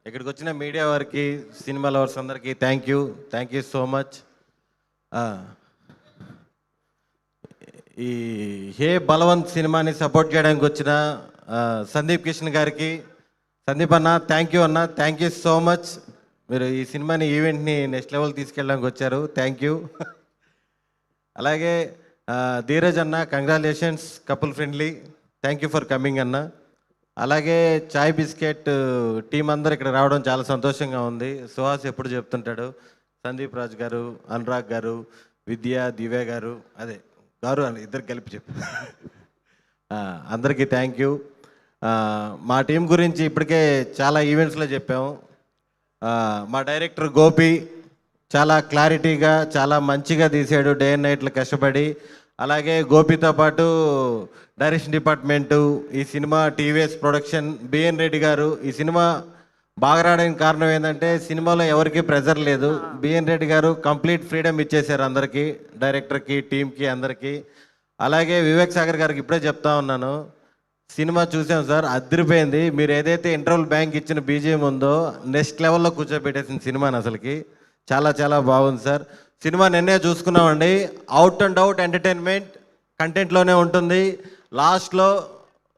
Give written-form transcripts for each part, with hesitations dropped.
ఇక్కడికి వచ్చిన మీడియా వారికి, సినిమా లవర్స్ అందరికీ థ్యాంక్ యూ సో మచ్. ఈ హే బలవంత్ సినిమాని సపోర్ట్ చేయడానికి వచ్చిన సందీప్ కిషన్ గారికి, సందీప్ అన్న థ్యాంక్ యూ అన్న, థ్యాంక్ యూ సో మచ్. మీరు ఈ సినిమాని ఈవెంట్ని నెక్స్ట్ లెవెల్ తీసుకెళ్ళడానికి వచ్చారు, థ్యాంక్ యూ. అలాగే ధీరజ్ అన్న, congratulations, couple friendly, thank you for coming అన్న. అలాగే చాయ్ బిస్కెట్ టీం అందరు ఇక్కడ రావడం చాలా సంతోషంగా ఉంది. సుహాస్ ఎప్పుడు చెప్తుంటాడు, సందీప్ రాజ్ గారు, అనురాగ్ గారు, విద్య, దివ్య గారు, అదే గారు అని ఇద్దరు కలిపి చెప్పు. అందరికీ థ్యాంక్ యూ. మా టీం గురించి ఇప్పటికే చాలా ఈవెంట్స్లో చెప్పాము. మా డైరెక్టర్ గోపి చాలా క్లారిటీగా చాలా మంచిగా తీసాడు, డే అండ్ నైట్లు కష్టపడి. అలాగే గోపితో పాటు డైరెక్షన్ డిపార్ట్మెంటు, ఈ cinema TVS production, BN Reddy garu. ఈ సినిమా బాగా రావడానికి కారణం ఏంటంటే సినిమాలో ఎవరికి ప్రెజర్ లేదు. బిఎన్ రెడ్డి గారు కంప్లీట్ ఫ్రీడమ్ ఇచ్చేశారు అందరికీ, డైరెక్టర్కి, టీంకి, అందరికీ. అలాగే వివేక్ సాగర్ గారికి ఇప్పుడే చెప్తా ఉన్నాను, సినిమా చూసాం సార్, అదిరిపోయింది. మీరు ఏదైతే ఇంటర్వల్ బ్యాంక్ ఇచ్చిన బీజిఎం ఉందో నెక్స్ట్ లెవెల్లో కూర్చోబెట్టేసిన సినిమాని అసలుకి చాలా చాలా బాగుంది సార్. సినిమా నిన్నే చూసుకున్నామండి, అవుట్ అండ్ అవుట్ ఎంటర్టైన్మెంట్ కంటెంట్లోనే ఉంటుంది. లాస్ట్లో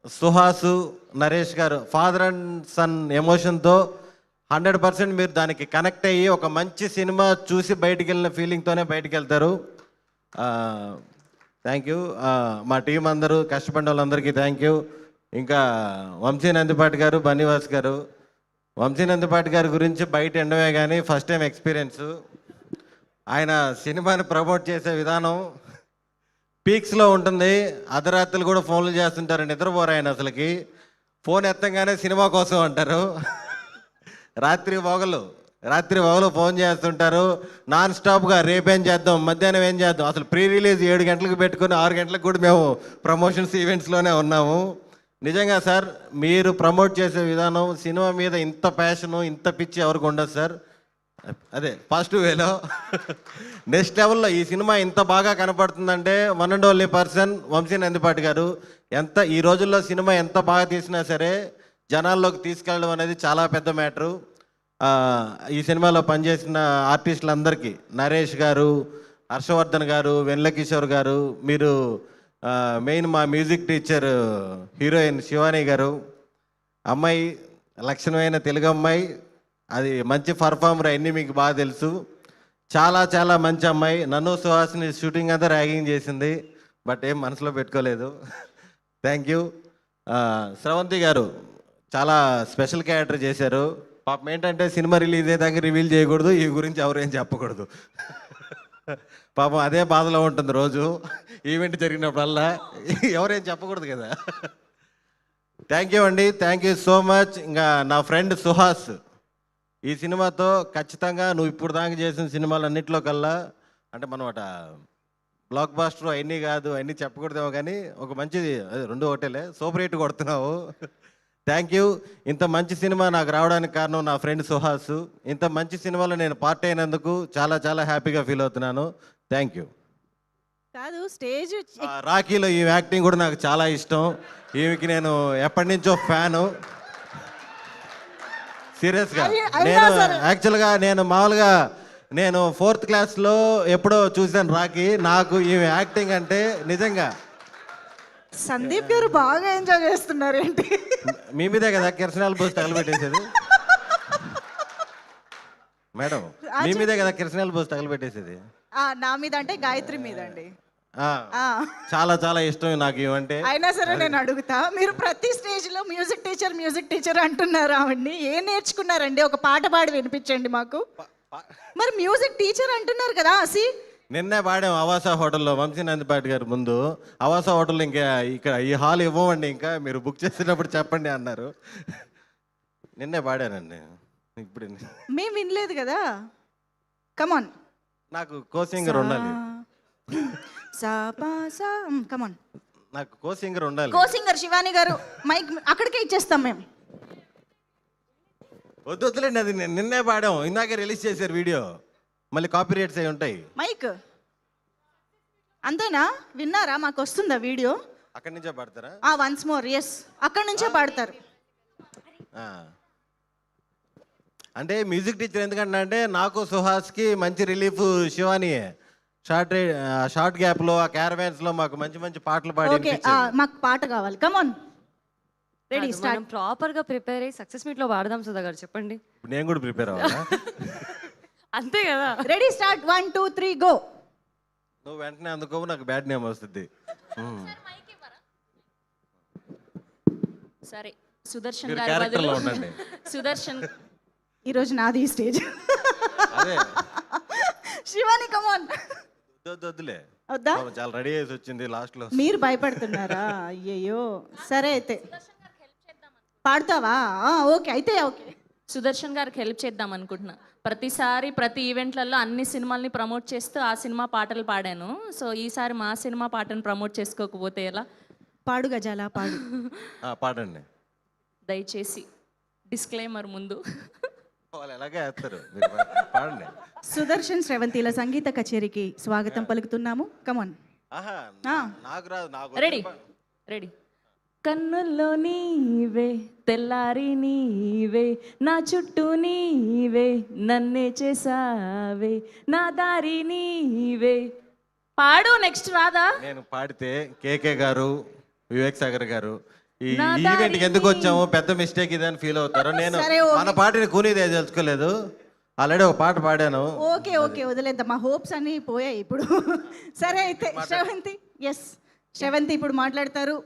సుహాసు, నరేష్ గారు ఫాదర్ అండ్ సన్ ఎమోషన్తో 100% మీరు దానికి కనెక్ట్ అయ్యి ఒక మంచి సినిమా చూసి బయటికి వెళ్ళిన ఫీలింగ్తోనే బయటికి వెళ్తారు. Thank you. మా టీం అందరూ కష్టపడిన వాళ్ళందరికీ థ్యాంక్ యూ. ఇంకా వంశీ నందిపాటి గారు, బన్నీవాస్ గారు. వంశీ నందిపాటి గారి గురించి బయట ఎండమే కానీ ఫస్ట్ టైం ఎక్స్పీరియన్స్. ఆయన సినిమాని ప్రమోట్ చేసే విధానం పీక్స్లో ఉంటుంది. అర్ధరాత్రులు కూడా ఫోన్లు చేస్తుంటారు, నిద్రపోరు ఆయన అసలుకి. ఫోన్ ఎత్తంగానే సినిమా కోసం అంటారు. రాత్రి పగలు ఫోన్ చేస్తుంటారు నాన్ స్టాప్గా. రేపేం చేద్దాం, మధ్యాహ్నం ఏం చేద్దాం. అసలు ప్రీ రిలీజ్ 7 గంటలకు పెట్టుకుని 6 గంటలకు కూడా మేము ప్రమోషన్స్ ఈవెంట్స్లోనే ఉన్నాము. నిజంగా సార్, మీరు ప్రమోట్ చేసే విధానం, సినిమా మీద ఇంత ప్యాషను, ఇంత పిచ్చి ఎవరికి ఉండదు సార్. అదే పాజిటివ్ వేలో నెక్స్ట్ లెవెల్లో ఈ సినిమా ఇంత బాగా కనపడుతుందంటే one and only person Vamsi Nandipati garu. ఎంత ఈ రోజుల్లో సినిమా ఎంత బాగా తీసినా సరే జనాల్లోకి తీసుకెళ్ళడం అనేది చాలా పెద్ద మ్యాటరు. ఈ సినిమాలో పనిచేసిన ఆర్టిస్టులందరికీ, నరేష్ గారు, హర్షవర్ధన్ గారు, వెన్నెల కిషోర్ గారు, మీరు మెయిన్ మా మ్యూజిక్ టీచర్ హీరోయిన్ శివాని గారు, అమ్మాయి లక్షణమైన తెలుగు అమ్మాయి, అది మంచి పర్ఫార్మర్, అన్నీ మీకు బాగా తెలుసు. చాలా చాలా మంచి అమ్మాయి. నన్ను సుహాస్ని షూటింగ్ అంతా ర్యాగింగ్ చేసింది, బట్ ఏం మనసులో పెట్టుకోలేదు. Thank you. స్రవంతి గారు చాలా స్పెషల్ క్యారెక్టర్ చేశారు. పాపం ఏంటంటే సినిమా రిలీజ్ అయ్యేదాకా రివీల్ చేయకూడదు, ఈ గురించి ఎవరేం చెప్పకూడదు. పాపం అదే బాధలో ఉంటుంది రోజు, ఈవెంట్ జరిగినప్పుడల్లా ఎవరేం చెప్పకూడదు కదా. థ్యాంక్ యూ అండి, థ్యాంక్ యూ సో మచ్. ఇంకా నా ఫ్రెండ్ సుహాస్, ఈ సినిమాతో ఖచ్చితంగా నువ్వు ఇప్పుడు దాకా చేసిన సినిమాలన్నింటిలో కల్లా, అంటే మనం అట బ్లాక్ బాస్టర్ అవన్నీ కాదు, అవన్నీ చెప్పకూడదేమో కానీ ఒక మంచిది, అదే 2 ఒకటేలే, సూపర్ హిట్ కొడుతున్నావు. Thank you. ఇంత మంచి సినిమా నాకు రావడానికి కారణం నా ఫ్రెండ్ సుహాస్. ఇంత మంచి సినిమాలో నేను పార్ట్ అయినందుకు చాలా చాలా హ్యాపీగా ఫీల్ అవుతున్నాను. Thank you. కాదు, స్టేజ్ రాఖీలో ఈ యాక్టింగ్ కూడా నాకు చాలా ఇష్టం. ఈమెకి నేను ఎప్పటి నుంచో ఫ్యాను, సీరియస్గా. నేను యాక్చువల్గా మామూలుగా నేను 4th క్లాస్లో ఎప్పుడో చూశాను రాఖీ. నాకు ఈమె యాక్టింగ్ అంటే నిజంగా. సందీప్ గారు బాగా ఎంజాయ్ చేస్తున్నారు ఏంటి? మీ మీదే కదా కిరసనాలు పోసి తగలబెట్టేసేది మేడం, మీ మీదే కదా కిరసనాలు పోసి తగలబెట్టేసేది. నా మీద అంటే గాయత్రి మీద అండి. చాలా చాలా ఇష్టం నాకు ఇవంటే. అయినా సరే నేను అడుగుతా, మీరు ప్రతి స్టేజ్ లో మ్యూజిక్ టీచర్ అంటున్నారు ఆవిడ్ని. ఏం నేర్చుకున్నారండి? ఒక పాట పాడి వినిపించండి మాకు. మరి మ్యూజిక్ టీచర్ అంటున్నారు కదా. నిన్నే పాడాం అవాసా హోటల్లో, వంశీ నందిపాటి గారు ముందు. అవాసా హోటల్లో ఇంకా ఇక్కడ ఈ హాల్ ఇవ్వమండి, ఇంకా మీరు బుక్ చేసినప్పుడు చెప్పండి అన్నారు. నిన్నే పాడానండి. ఇప్పుడు మేము వినలేదు కదా. కమాన్, నాకు కో సింగర్ ఉండాలి. కమాన్, నాకు కో సింగర్ ఉండాలి. కో సింగర్ శివాని గారు, మైక్ అక్కడికే ఇచ్చేస్తాం మేము. వద్దులేండి, అది నిన్నే పాడాం, ఇందాకే రిలీజ్ చేశారు వీడియో, మళ్ళీ కాపీ రైట్స్ అయి ఉంటాయి. మైక్ అంతేనా? విన్నారా? మాకు వస్తుందా వీడియో? అక్కడి నుంచే పాడతారా? వన్స్ మోర్, ఎస్, అక్కడి నుంచే పాడతారు. అంటే మ్యూజిక్ టీచర్ ఎందుకంటే అంటే నాకు సుహాస్కి మంచి రిలీఫ్ శివానియే. షార్ట్ గ్యాప్లో ఆ క్యారవాన్స్లో మాకు మంచి మంచి పాటలు పాడి ఓకే మాకు పాట కావాలి కమాన్ రెడీ స్టార్ట్. మనం ప్రాపర్ గా ప్రిపేర్ అయ్యి సక్సెస్ మీట్ లో వాడదాం సుధా గారు, చెప్పండి. ఇప్పుడు నేను కూడా ప్రిపేర్ అవ్వాలా? అంతే కదా. Ready start 1 2 3 go. నువ్వు వెంటనే అందుకో, నాకు బ్యాడ్ నేమ్ వస్తుంది. సరే సుదర్శన్ మీరు గారి క్యారెక్టర్లో బదులు ఉండండి. సుదర్శన్ ఈరోజు నాది ఈ స్టేజ్. అదే శివాని కమాన్. వద్దులే, వద్దా? చాలా రెడీ చేసి వచ్చింది లాస్ట్ లో. మీరు భయపడుతున్నారా? అయ్యయ్యో సరే అయితే పాడతావా? ఓకే అయితే ఓకే. సుదర్శన్ గారికి హెల్ప్ చేద్దాం అనుకుంటున్నా. ప్రతిసారి ప్రతి ఈవెంట్లలో అన్ని సినిమాల్ని ప్రమోట్ చేస్తూ ఆ సినిమా పాటలు పాడాను. సో ఈసారి మా సినిమా పాటను ప్రమోట్ చేసుకోకపోతే ఎలా? పాడు గజాల పాడు. పాడండి. దయచేసి డిస్క్లైమర్ ముందు. వాళ్ళు ఎలాగే వేస్తారు, మీరు పాడండి. సుదర్శన్ శ్రవంతిల సంగీత కచేరీకి స్వాగతం పలుకుతున్నాము. కమాన్. ఆహా, నాకు రాదు. నాకు రెడీ రెడీ. కన్నుల్లో నీవే తెల్లారి నీవే నా చుట్టూ నీవే నన్నే చేసావే నా దారి నీవే. పాడు నెక్స్ట్ రాదా? నేను పాడితే కేకే గారు, వివేక్ సాగర్ గారు ఈ నా ఈవెంట్కి ఎందుకు వచ్చాము, పెద్ద మిస్టేక్ ఇదని ఫీల్ అవుతారు. నేను సరే, ఓకే. మన పాటని కూనీదే తెలుసుకోలేదు. ఆల్రెడీ ఒక పాట పాడాను. ఓకే ఓకే వదిలేద్దాం, మా హోప్స్ అన్నీ పోయాయి ఇప్పుడు. సరే అయితే శ్రవంతి, ఎస్ శ్రవంతి ఇప్పుడు మాట్లాడతారు.